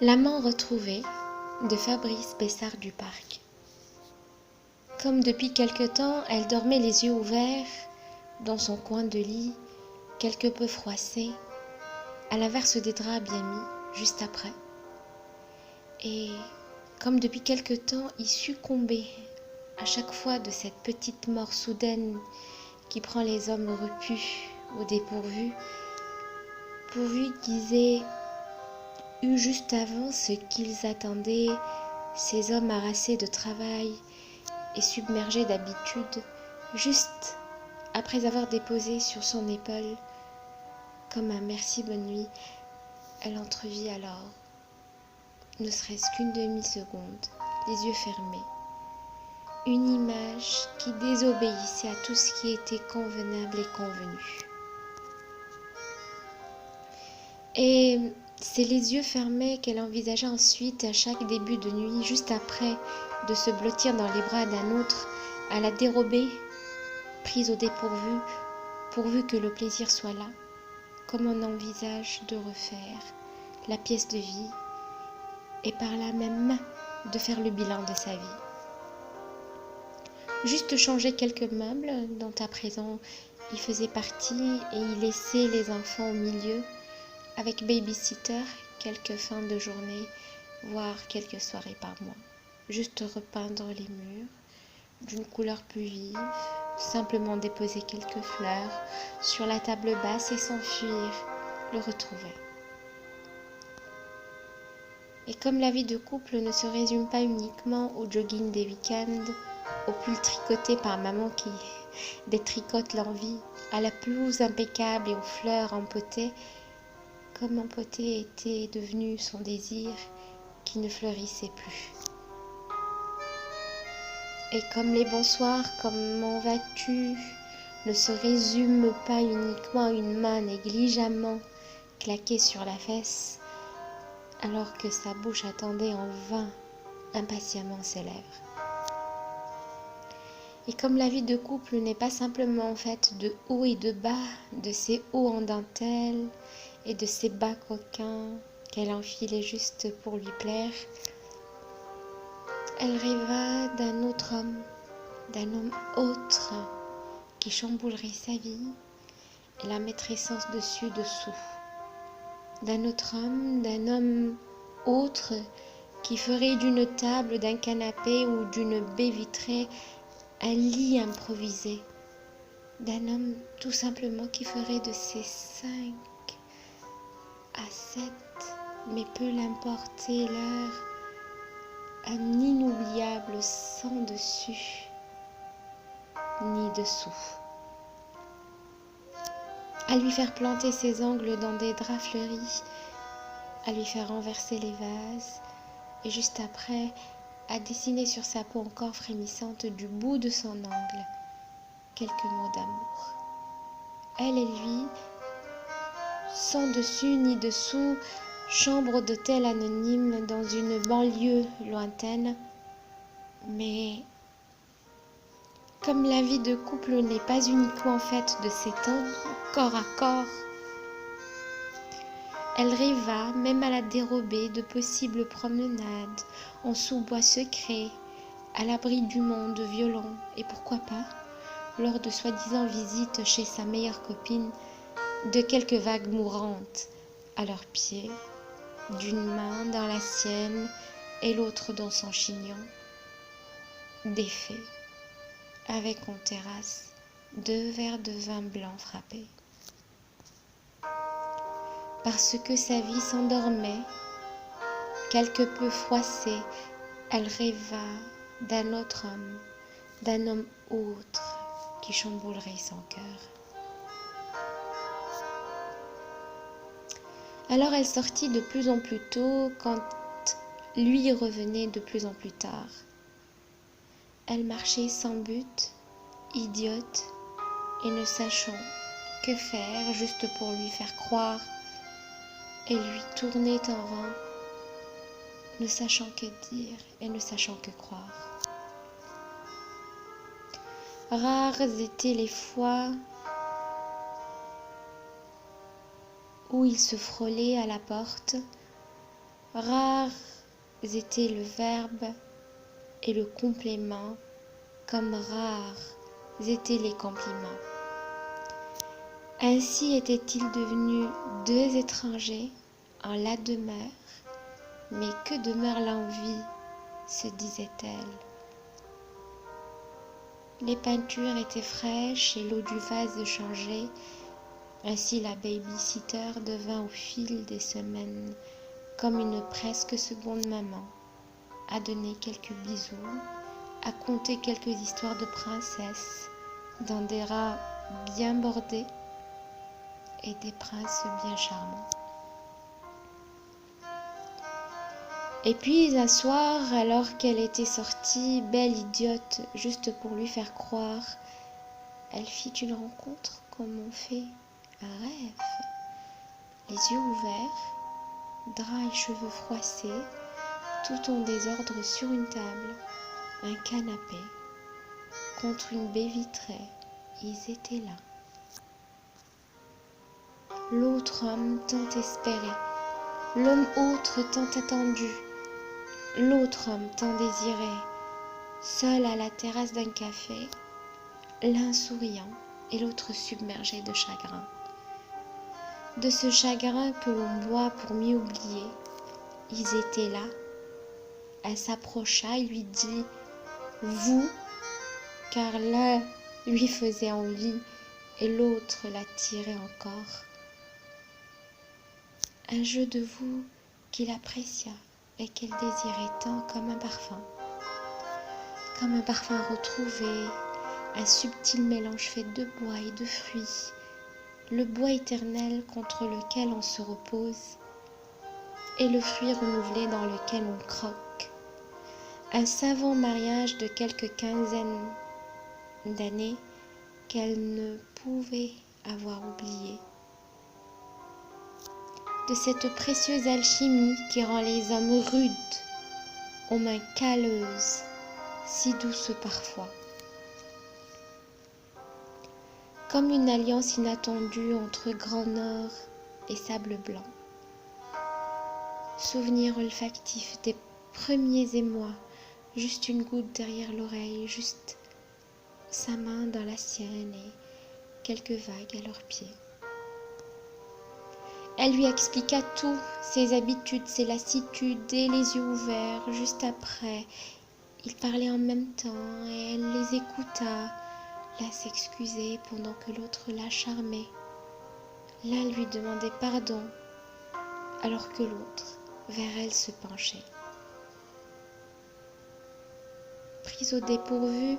L'amant retrouvé de Fabrice Bessard du Parc. Comme depuis quelque temps, elle dormait les yeux ouverts dans son coin de lit, quelque peu froissé, à l'inverse des draps bien mis, juste après. Et comme depuis quelque temps, il succombait à chaque fois de cette petite mort soudaine qui prend les hommes repus au dépourvu, pourvu qu'ils aient eu juste avant ce qu'ils attendaient, ces hommes harassés de travail et submergés d'habitude, juste après avoir déposé sur son épaule, comme un merci bonne nuit, elle entrevit alors, ne serait-ce qu'une demi-seconde, les yeux fermés, une image qui désobéissait à tout ce qui était convenable et convenu. Et c'est les yeux fermés qu'elle envisagea ensuite à chaque début de nuit, juste après de se blottir dans les bras d'un autre, à la dérober, prise au dépourvu, pourvu que le plaisir soit là, comme on envisage de refaire la pièce de vie, et par là même de faire le bilan de sa vie. Juste changer quelques meubles dont à présent il faisait partie et y laisser les enfants au milieu, avec babysitter quelques fins de journée, voire quelques soirées par mois. Juste repeindre les murs d'une couleur plus vive, simplement déposer quelques fleurs sur la table basse et s'enfuir, le retrouver. Et comme la vie de couple ne se résume pas uniquement au jogging des week-ends, au pull tricoté par maman qui détricote l'envie, à la pelouse impeccable et aux fleurs empotées, comme empoté était devenu son désir qui ne fleurissait plus. Et comme les bonsoirs, comment vas-tu, ne se résument pas uniquement à une main négligemment claquée sur la fesse, alors que sa bouche attendait en vain impatiemment ses lèvres. Et comme la vie de couple n'est pas simplement faite de hauts et de bas, de ces hauts en dentelle et de ces bas coquins qu'elle enfilait juste pour lui plaire, elle rêva d'un autre homme, d'un homme autre qui chamboulerait sa vie et la mettrait sens dessus-dessous. D'un autre homme, d'un homme autre qui ferait d'une table, d'un canapé ou d'une baie vitrée un lit improvisé. D'un homme tout simplement qui ferait de ces 5 à 7, mais peu l'importer l'heure, un inoubliable sans dessus ni dessous. À lui faire planter ses ongles dans des draps fleuris, à lui faire renverser les vases, et juste après, à dessiner sur sa peau encore frémissante du bout de son ongle quelques mots d'amour. Elle et lui, sans dessus ni dessous, chambre d'hôtel anonyme dans une banlieue lointaine, mais comme la vie de couple n'est pas uniquement faite de ces temps corps à corps, elle rêva, même à la dérobée, de possibles promenades en sous-bois secrets, à l'abri du monde violent, et pourquoi pas, lors de soi-disant visites chez sa meilleure copine, de quelques vagues mourantes à leurs pieds, d'une main dans la sienne et l'autre dans son chignon, défait, avec en terrasse 2 verres de vin blanc frappés. Parce que sa vie s'endormait, quelque peu froissée, elle rêva d'un autre homme, d'un homme autre qui chamboulerait son cœur. Alors elle sortit de plus en plus tôt quand lui revenait de plus en plus tard. Elle marchait sans but, idiote, et ne sachant que faire juste pour lui faire croire, et lui tournait en rond, ne sachant que dire et ne sachant que croire. Rares étaient les fois où il se frôlait à la porte, Rares étaient le verbe et le complément, comme rares étaient les compliments. Ainsi étaient-ils devenus deux étrangers en la demeure, mais que demeure l'envie, se disait-elle. Les peintures étaient fraîches et l'eau du vase changeait. Ainsi la baby-sitter devint au fil des semaines comme une presque seconde maman, à donner quelques bisous, à conter quelques histoires de princesses dans des rats bien bordés et des princes bien charmants. Et puis un soir, alors qu'elle était sortie, belle idiote, juste pour lui faire croire, elle fit une rencontre comme on fait un rêve. Les yeux ouverts, draps et cheveux froissés, tout en désordre sur une table, un canapé, contre une baie vitrée, ils étaient là. L'autre homme tant espéré, l'homme autre tant attendu, l'autre homme tant désiré, seul à la terrasse d'un café, l'un souriant et l'autre submergé de chagrin. De ce chagrin que l'on boit pour mieux oublier, ils étaient là. Elle s'approcha et lui dit « Vous », car l'un lui faisait envie et l'autre l'attirait encore. Un jeu de vous qu'il apprécia et qu'elle désirait tant comme un parfum retrouvé, un subtil mélange fait de bois et de fruits, le bois éternel contre lequel on se repose et le fruit renouvelé dans lequel on croque. Un savant mariage de quelques quinzaines d'années qu'elle ne pouvait avoir oublié. De cette précieuse alchimie qui rend les hommes rudes, aux mains calleuses, si douces parfois. Comme une alliance inattendue entre Grand Nord et sable blanc. Souvenir olfactif des premiers émois, juste une goutte derrière l'oreille, juste sa main dans la sienne et quelques vagues à leurs pieds. Elle lui expliqua tout, ses habitudes, ses lassitudes et les yeux ouverts. Juste après, ils parlaient en même temps et elle les écouta. L'un s'excusait pendant que l'autre la charmait. L'un lui demandait pardon alors que l'autre vers elle se penchait. Prise au dépourvu,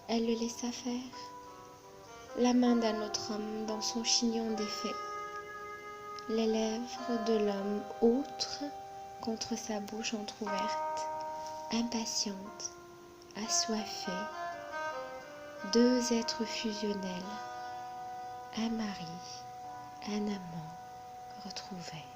elle le laissa faire. La main d'un autre homme dans son chignon défait. Les lèvres de l'homme autre contre sa bouche entr'ouverte, impatiente, assoiffée. Deux êtres fusionnels, un mari, un amant retrouvés.